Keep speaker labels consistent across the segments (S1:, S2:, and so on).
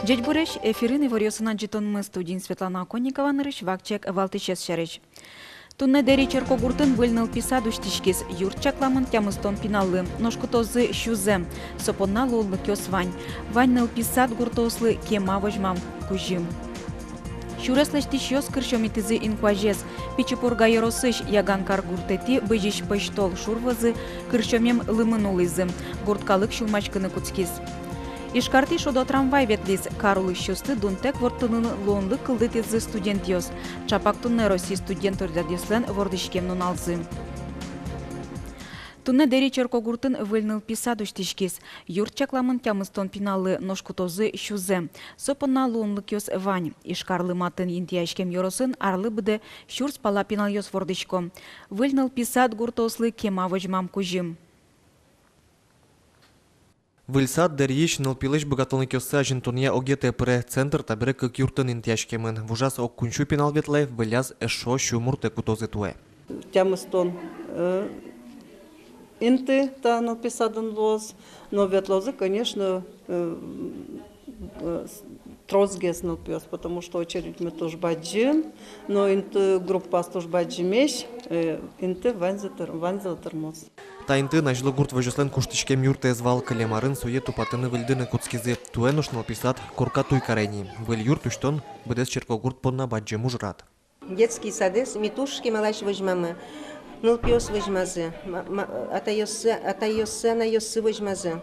S1: Дядь Буреш, ефірини воріосина джитонми студін Світлана Коннікова нериш, вакчек Валтичес шереш. Тунне дері черкогуртын вильныл писаду штишкис, юрчакламын тямыстон пиналлы, ношкутозы щузе, сопонна луллы кёс вань. Ваньныл писад гуртослы кема вожмам кужим. Щуреслеш тишьёс кыршомитызы инкуажес, пичепурга яросыш яган кар гуртети быжиш пыштол шурвазы, кыршомем лымынулызы, гурткалык шулмачкыны куцкис. Ишкарти шодо трамвай ветлис, карулы щусты дунтек вортынын лонлы кылдытызы студент йос, чапак тунне России студент ордадеслен вордышкем нуналзы. Тунне дери черкогуртын выльныл писадуш тишкис, юртчакламын тямыстон пиналлы ношкутозы щузе, сопынна лонлык йос вань, ишкарлы матын интияшкем йоросын арлы быды щурс пала пинал йос вордышко. Выльныл писад гуртослы кема вожмам кужим.
S2: Выльсад дәрьеш нылпилыш богатылны кёсы ажинтуния огете пре центр табірі кік юртын интияшкемін. Вужас ок күншу пинал ветлев виляз эшо шумурте кутозы туэ.
S3: Тямыстон инты та написадан лоз, но ветлозы, конечно, трозгес напьёс, потому что очередь мы тоже баджим, но инты группа тоже баджимеш, инты ванза тормоз.
S2: Та инты нажлы гурт вожеслен куштишкем юрте звал калемарын суе тупатыны вильдыны куцкизи. Туэнуш написат курка туй карени. Виль юрт уштон бедес черкогурт понна баджи мужрат.
S4: Детский садес, метушки малаш возьмамы, нылпиос возьмазы, атайосы на йосы возьмазы.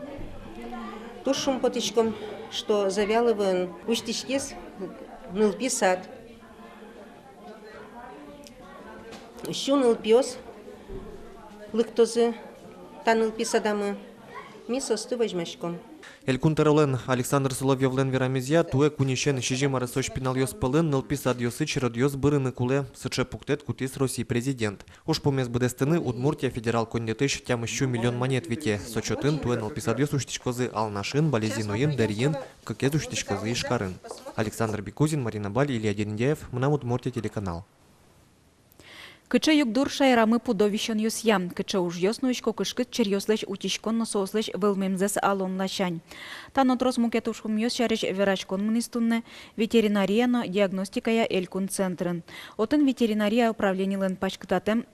S4: Тушум потичком, что завялыван, уштишкес, нылписат. Еще нылпиос, лыктозы, та нылписадамы, мисосты возьмашком.
S2: Элькунтеролен Александр Соловьевлен верамезия туэ кунишен шижимары сош пинал йос пылын нылписад йосы чирод йос бырыны куле сыче пуктет кутис России президент. Уж помес бедестыны Удмуртия федерал кондетыш тям еще миллион монет вите. Сочетын туэ нылписад йос уштичкозы алнашин, балезиноин, дарьин, какез уштичкозы ишкарын. Александр Бекузин, Марина Баль, Илья Дерендяев, Мна Удмуртия телеканал.
S1: Кыче югдур шайрамы пудовищен йосям, кыче уж йоснуишко кышкыт черьёслеш утишкон носослеш вылмемзес алонлашань. Танотрос мукетушкум йос шареш верачкон министунне ветеринарияно диагностикая элькун центрын. Отын ветеринария управлениелен пачкытатем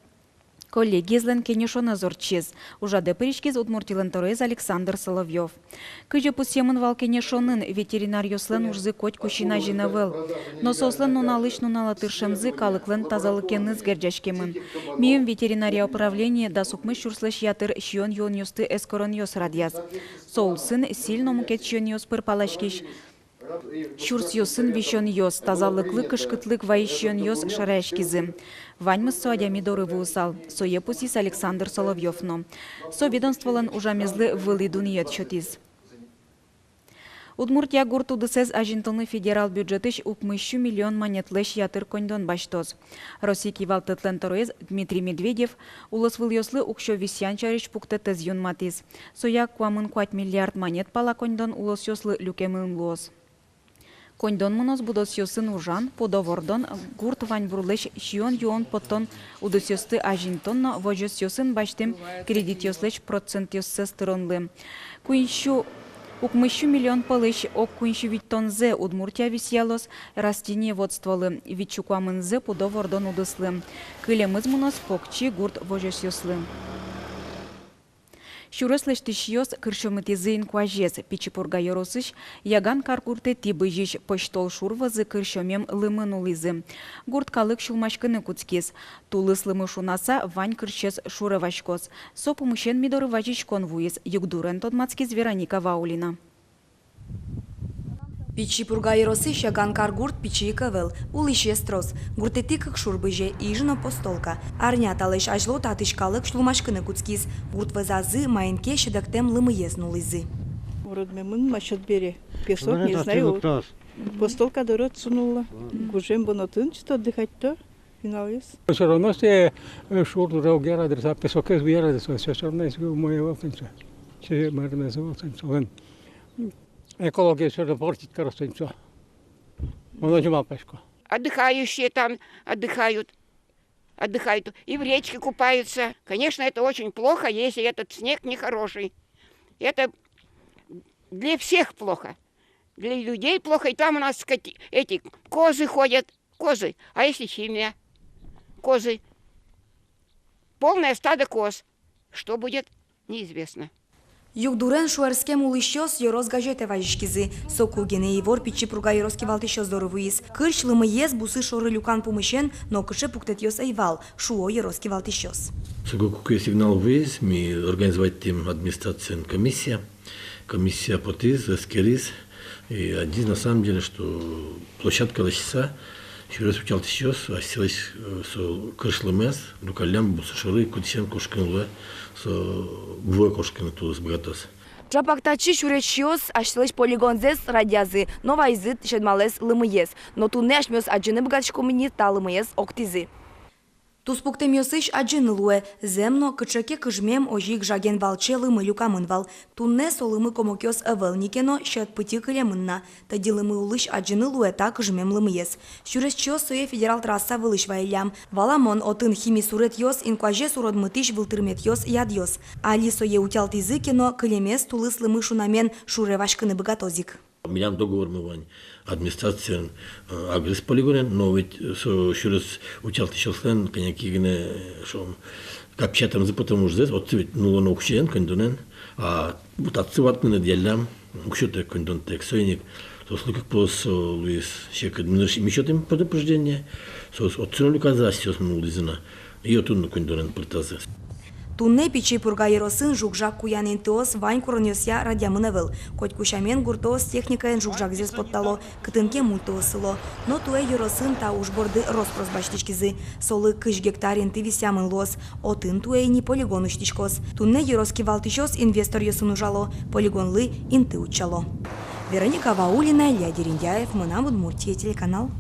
S1: коллегизлен кенешона зорчез. Ужаде пыришкиз Удмуртилен торез Александр Соловьев. Кыжы пусемын вал кенешонын ветеринарioслен ужзы коть кущина жинавел. Носослен нуналыш нуналатыршемзы калыклен тазалыкеныз герджашкемын. Мием ветеринария управление да сукмы шурслеш ятыр шион йон йосты эскорон йос радияз. Соулсын сильно мукет шион йос пыр палашкиш. Щурс йосын вишон йос, тазалыклы кышкытлык ваищон йос шарашкизы. Ваньмыз соадями доры вуысал. Сое пусис Александр Соловьевно. Со ведомстволан ужамезлы вылыдун ет чотиз. Удмуртия гуртудысез ажинтылны федерал бюджетыш укмыщу миллион монетлеш ятыр коньдон баштоз. Россия кивалтытлен торез Дмитрий Медведев улыс выльослы укшо висян чарыш пуктетез юн матиз. Соя куамын 4 миллиард монет пала коньдон улыс йослы люкемын лоз. Коньдон мынос будос йосын ужан, подовордон гурт вань бурлеш шион юон потон удос йосты ажинтонно вожос йосын баштем кредит йослеш процент йоссы стыронлы. Куиншу укмыщу миллион палыш ок куиншу виттонзе Удмуртия висялос растениеводстволы, витчукуамынзе подовордон удыслы. Кылемыз мынос покчи гурт вожос йослы. Щуреслеш тишьёс кыршомытизы инкуажес, пичепурга yorosыш, яган кар гурте тибыжиш почтол шурвазы кыршомем лымынулызы. Гурт калык шулмашкыны куцкес. Тулыслымы шунаса вань кыршес шуревашкос. Сопумышен мидоры важиш конвуез, югдурен тодмацкиз Вероника Ваулина.
S5: Пичи пургайросы шаган каргурт пичи кавел, улише строс, гуртети как шурбыже, ижно постолка. Арня талыш ажло татышкалык шлумашкыны куцкиз, гурт вазазы майнке шедактем лымыезнулызы.
S3: Вроде мы насчет бери песок, не знаю. Постолка дорот сунула. Гужем бонотын, что отдыхать-то. Финалис.
S6: Все равно se шурду реагира адреса песок es viera de eso, se torna es muy ofensa. Se marne eso sensual. Экология все портит красоту. Молодежь пешку.
S7: Отдыхающие там отдыхают. И в речке купаются. Конечно, это очень плохо, если этот снег нехороший. Это для всех плохо. Для людей плохо, и там у нас эти козы ходят, козы. А если химия? Козы. Полное стадо коз. Что будет, неизвестно.
S5: Югдурен шуарскем улыщос йороз газете важишкизы. Соку гене ивор пичи пруга йороски валтищос здоровуис. Кырч лымыез бусы шоры люкан помыщен, но кыше пуктетьос айвал. Шуо йороски валтищос.
S8: Какой сигнал выезд, мы организовать тем администрация комиссия. Комиссия потиз, эскерис. И один на самом деле, что площадка лощица, еще раз учал сейчас, а селись кыршлымез, лукалям бусы шоры, кудисен кошкинлы, бувай кошкины тулыс богатос.
S5: Чапактачи шуречиос ашлыш полигонзес радязы, новайзы шедмалес лымыез. Но ту нэшмёс аджины богатшкомини та лымыез октизы. Туспуктемьосыш аджины луэ, земно кычаке кыжмем ожик жаген валче лымы люкамынвал. Тунне солымы комокёс авелникено щет пыти кылемынна. Тади лымы улыш аджины луэ та кыжмем лымыез. Шуречиос сое федерал трасса вылыш вайлям. Валамон отын хими сурет йос инкуаже сурод мытыш вылтырмет йос ядьос. Али сое утялтизы кино кылемес тулыс лымы шунамен шуре вашкыны богатозик.
S8: Милям договор мы вань администрация агресс полигонен, но ведь еще раз учал еще слен, коньяки гне что капчатам за потому что здесь вот ведь ну он укшен кондонен, а вот отцевать на делям укшёте кондон тек сойник, то слух как пос Луис щек мещётым предупреждение, со отценули казась минулизина, и отун кондонен портазы.
S5: Тунне пичи пургайеросын жукжак куянин теос вань куроньосья радиамынавыл. Коть кушамен гуртоос техникаен жукжак зес подтало, кытынке мультоосыло. Но туэ еросын та ужборды роспрос баштичкизы. Солы кыш гектарин ты висямын лос. Отын туэ не полигон уштичкос. Тунне ероски валтичос инвестор йосын ужало. Полигонлы инты учало. Вероника Ваулина, Илья Дериндяев, Мына Удмуртия, телеканал.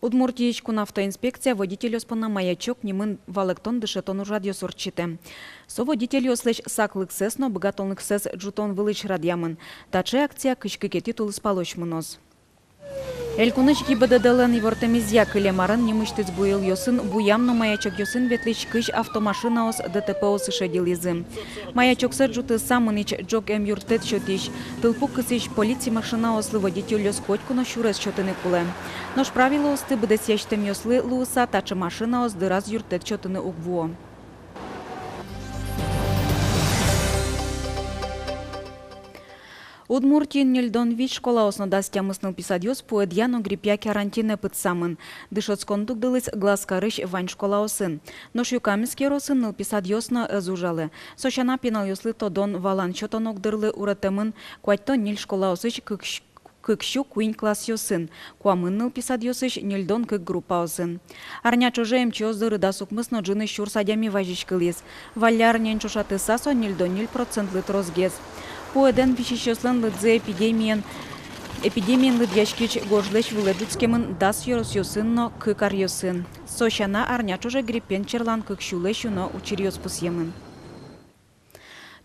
S1: Удмуртиечкун автоинспекция водитель оспана маячок немын валектон дышетон радио сорчите. Со водитель ослеч саклык сесно богатолных сес джутон вылыч радиамын. Таче акция кышкыкети тулыс палочмыноз. Элькуныч ГИБДДлен ивортемизя кылемарын немыштыц буйыл йосын буямно маячок йосын ветлич кыш автомашинаос ДТП сышедил езым. Маячок саджуты самынич джок юртет шотиш. Тылпу кысыч полиции машина ослы водитель йос котькуно шурес шотыны куле. Нож правило осты бдес яштем йослы луыса тачы машина ос дыраз юртет шотыны угвуо. Удмуртин нельдон вид школа основдастя мысныл писадьос поэдьяно гриппя карантине пытсамын. Дышоц кондугдылыс глаз карыш вань школа осын. Нош юкамиске росын ныл писадьосно эзужалы. Сочана пинал йослы тодон валан чотонок дырлы уратемын, куатьто ниль школа осыч кыкщу куинь класс йосын. Куамын ныл писадьосыч нельдон кык группа осын. Арня чоже МЧОС дырыда сукмысно джины щур садями важичкылыз. Валяр ненчушаты сасо нельдон 0% литрозгез. Поэден вичищослен лыдзе эпидемиян лыдьяшкич гожлеч выледуцкемын дас йорос йосынно кыкар йосын. Сочана арнячуже гриппен черлан кыкщулеч юно учирьос пусьемын.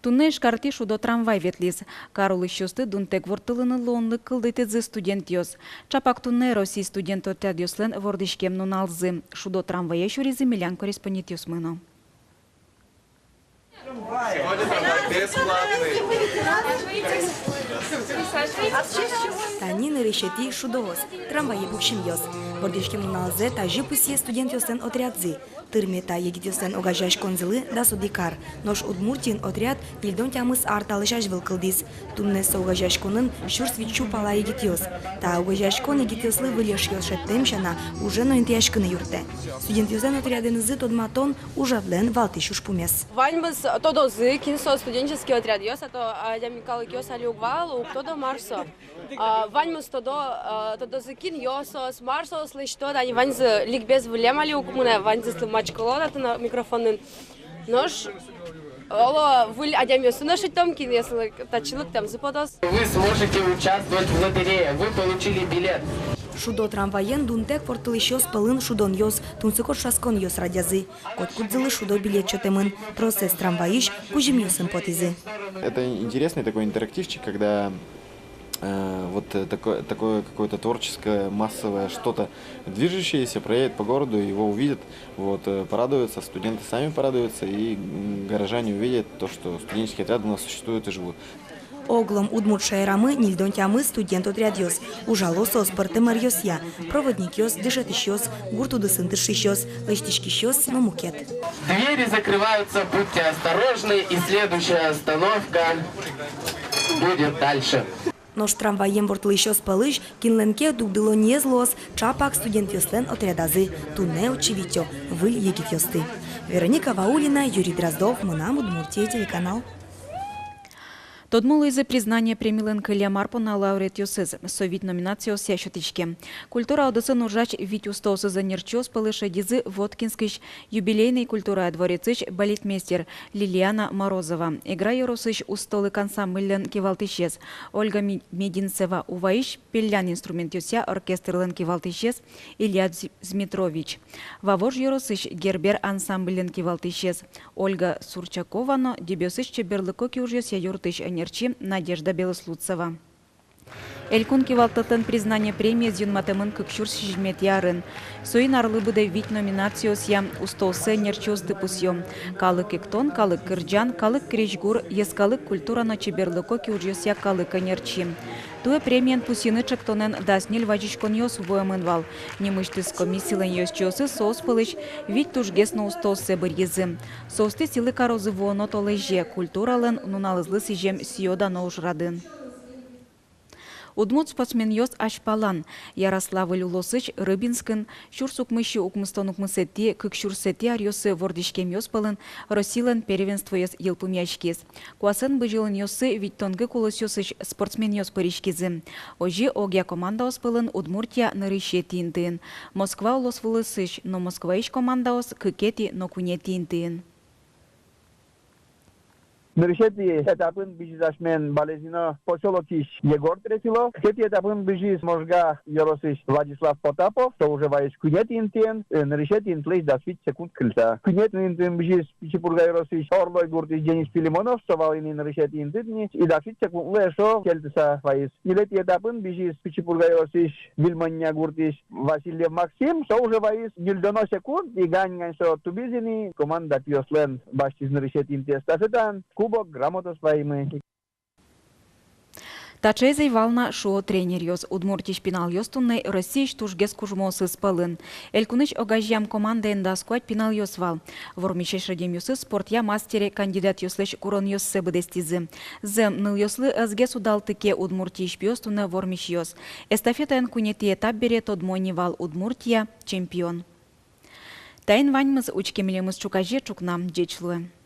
S1: Тунне шкарти шудо трамвай ветлиз. Карулы щосты дунтек вортылыны лонлык кылдытедзе студент йос. Чапак тунне Россий студент отряд йослен вордышкем нуналзы. Шудо трамвае щуризи милян корреспондент йосмыно.
S2: Сегодня трамвай бесплатный.
S5: Танины решети шудовоз. Трамвае букшим йос. Вордышкем налзе тажи пусе студент йослен отрядзы. Тырмета егит йослен огажаш конзылы да судикар. Нош Удмуртин отряд ельдон тямыс арталышаш вылкылдиз. Тунне со огажаш конын шур свечу пала егит йос. Та огажаш кон егит йослы вылеш йошет темшана уже но интияшкыны юрте. Студент йослен отрядын зы тодматон ужавлен валтышуш пумес.
S9: Ваньбыз тодозы кинсо студенческий отряд йос, а то ямикалы йос алюгвал, кто-то марсо. Ваньбыз тодозы кин йосос, марсос лишь то, да не ваньзы ликбез влемали укмуне, ваньзы слымачколода на микрофонын. Нож Оло, вы одям йосу наши томки, если тачилык там заподос.
S10: Вы сможете участвовать в лотерее, вы получили билет.
S5: Шудо трамваен дунтек фортылыщос пылын шудон йос, тунцыкот шаскон йос радязы. Кот кудзылы шудо билет чотемын, процесс трамваиш кужим йосын потизы.
S11: Это интересный такой интерактивчик, когда вот такое какое-то творческое, массовое что-то движущееся проедет по городу, его увидят, вот, порадуются, студенты сами порадуются, и горожане увидят то, что студенческие отряды у нас существуют и живут.
S5: Оглом удмурт шайрамы нильдонтямы студент отряд ёс. Ужало соспортымыр ёс я. Проводник ёс, дышатыш ёс, гуртуды сынтыш ёс, лыштишки ёс, мамукет.
S10: Двери закрываются, будьте осторожны, и следующая остановка будет дальше.
S5: Нож трамваем бортлы ёс палыш, кинленке дугдыло не злос, чапак студент ёслен отрядазы. Туне очевидьо, вы егит ёсты. Вероника Ваулина, Юрий Дроздов, Мунам, Удмуртия, телеканал.
S1: Тодмулы за признание премилен Кылия Марпона лауреат Йосыз, совет номинацио сящотичке. Культура одысын уржач вить устосы за нерчос палыша дизы Воткинскиш, юбилейный культура дворецыч балетмейстер Лилиана Морозова. Игра yorosыш устолы консамблен кивалтышес. Ольга Мединцева уваиш, пельян инструмент юся оркестрлен кивалтышес Илья Змитрович. Вавож yorosыш гербер ансамблен кивалтышес. Ольга Сурчаковано дебесыш чеберлыко киужес я юртыш Надежда Белослудцева. Элькун кивалтатын признание премии зюнматемын кыкшур сижмет ярын. Соин арлы буде вить номинацио сям устолсы нерчоз дыпусьем. Калык эктон, калык кырджан, калык кречгур, ескалык культура ночеберлыко киужесья калыка нерчим. Туе премиен пусинычек тонен даснил вачичкон йос воемынвал. Немыштыс комиссилен йос чосы соус пылыч, вить тужгес на устолсы бырьезы. Соусты силы карозы воно толыже, культурален нуналызлы сижем сиода ноужрадын. Удмурт спортсмен йос Ашпалан, Ярославль Улосыч, Рыбинскин, Шурсук мыщи укмыстон укмысети, кыкшурсети арьосы вордишкем йос пылын, Росилен первенство йос елпумячкес. Куасын быжилын йосы виттонгы кулос йосыч спортсмен йос паришкезы. Ожи огя команда ос пылын Удмуртия нырыше тинтын. Москва улос вылысыч, но Москва иш команда ос кыкети но куне тинтын.
S12: Нырышети этапын бижизашмен балезино поселокиш Егор Тресилов. Эти этапын бижиз можга Yorosыш Владислав Потапов, то уже ваиш кунет интен, нырышети интлейш до 5 секунд крыльца. Кунет интен бижиз Пичипурга Yorosыш Орлой Гуртиш Денис Филимонов, что валини нырышети интенни, и до 5 секунд лешо кельтеса ваис. Нилети этапын бижиз Пичипурга Yorosыш Вильманья Гуртиш Васильев Максим, что уже ваис нильдоно секунд, и ганьганшо тубизини, команда Пьослен баштиз нырышети интестафетан, Кубок, грамота своими.
S1: Тачезей вална шо тренер йос Удмуртиш пинал йостунной Российш тужгес кужмосы спалын. Элькуныч огажьям команда энда скуать пинал йос вал. Вормичеш радем йосы спорт я мастере кандидат йослеш курон йос себедестизы. Зем ныл йослы азге судалтыке Удмуртиш пьостуна вормиш йос. Эстафета эн кунети этап берет одмойни вал Удмуртия чемпион. Тайн ваньмыз учкемелемыз чукаже чукнам джечлуэ.